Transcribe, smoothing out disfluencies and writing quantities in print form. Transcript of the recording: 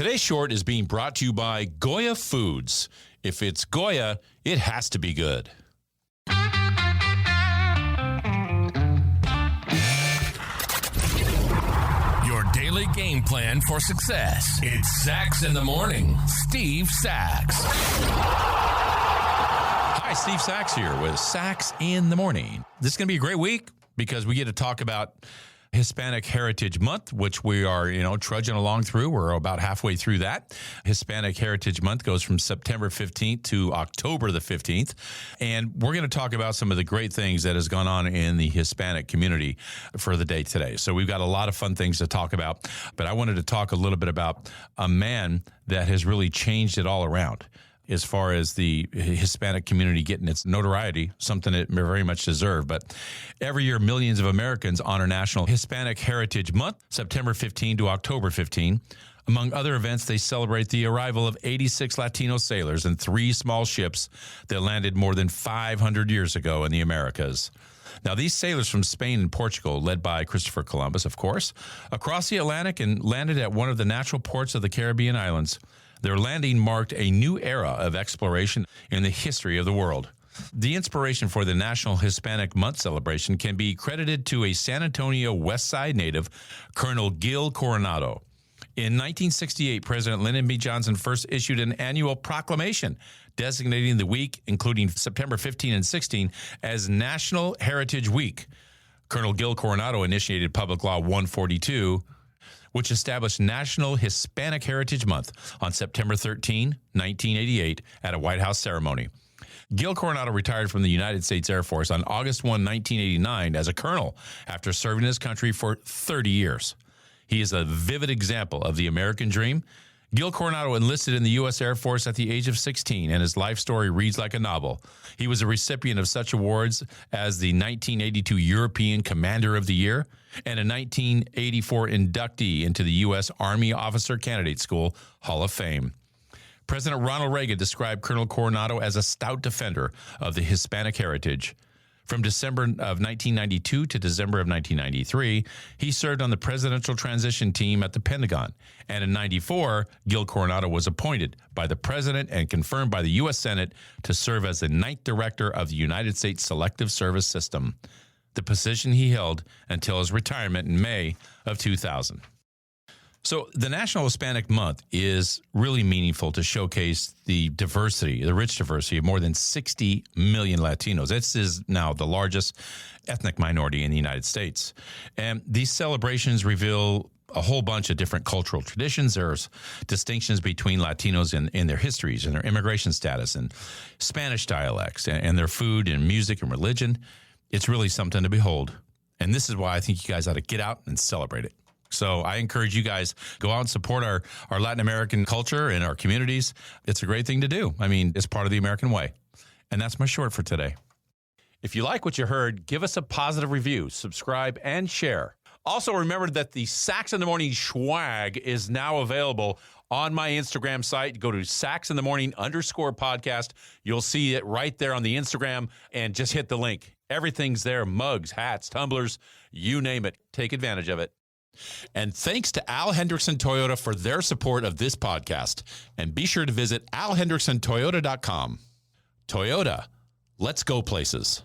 Today's short is being brought to you by Goya Foods. If it's Goya, it has to be good. Your daily game plan for success. It's Sachs in the Morning. Steve Sachs. Hi, Steve Sachs here with Sachs in the Morning. This is going to be a great week because we get to talk about Hispanic Heritage Month, which we are, trudging along through. We're about halfway through that. Hispanic Heritage Month goes from September 15th to October the 15th. And we're going to talk about some of the great things that has gone on in the Hispanic community for the day today. So we've got a lot of fun things to talk about, but I wanted to talk a little bit about a man that has really changed it all around as far as the Hispanic community getting its notoriety, something it very much deserved. But every year, millions of Americans honor National Hispanic Heritage Month, September 15 to October 15. Among other events, they celebrate the arrival of 86 Latino sailors and 3 small ships that landed more than 500 years ago in the Americas. Now, these sailors from Spain and Portugal, led by Christopher Columbus, of course, across the Atlantic and landed at one of the natural ports of the Caribbean islands. Their landing marked a new era of exploration in the history of the world. The inspiration for the National Hispanic Month celebration can be credited to a San Antonio West Side native, Colonel Gil Coronado. In 1968, President Lyndon B. Johnson first issued an annual proclamation designating the week, including September 15 and 16, as National Heritage Week. Colonel Gil Coronado initiated Public Law 142, which established National Hispanic Heritage Month on September 13, 1988, at a White House ceremony. Gil Coronado retired from the United States Air Force on August 1, 1989, as a colonel after serving his country for 30 years. He is a vivid example of the American dream. Gil Coronado enlisted in the U.S. Air Force at the age of 16, and his life story reads like a novel. He was a recipient of such awards as the 1982 European Commander of the Year and a 1984 inductee into the U.S. Army Officer Candidate School Hall of Fame. President Ronald Reagan described Colonel Coronado as a stout defender of the Hispanic heritage. From December of 1992 to December of 1993, he served on the presidential transition team at the Pentagon. And in 94, Gil Coronado was appointed by the president and confirmed by the U.S. Senate to serve as the 9th director of the United States Selective Service System, the position he held until his retirement in May of 2000. So the National Hispanic Month is really meaningful to showcase the diversity, the rich diversity of more than 60 million Latinos. This is now the largest ethnic minority in the United States. And these celebrations reveal a whole bunch of different cultural traditions. There's distinctions between Latinos in their histories and their immigration status and Spanish dialects and their food and music and religion. It's really something to behold. And this is why I think you guys ought to get out and celebrate it. So I encourage you guys, go out and support our Latin American culture and our communities. It's a great thing to do. I mean, it's part of the American way. And that's my short for today. If you like what you heard, give us a positive review, subscribe, and share. Also, remember that the Sachs in the Morning swag is now available on my Instagram site. Go to SachsInTheMorning_podcast. You'll see it right there on the Instagram, and just hit the link. Everything's there, mugs, hats, tumblers, you name it. Take advantage of it. And thanks to Al Hendrickson Toyota for their support of this podcast. And be sure to visit alhendricksontoyota.com. Toyota, let's go places.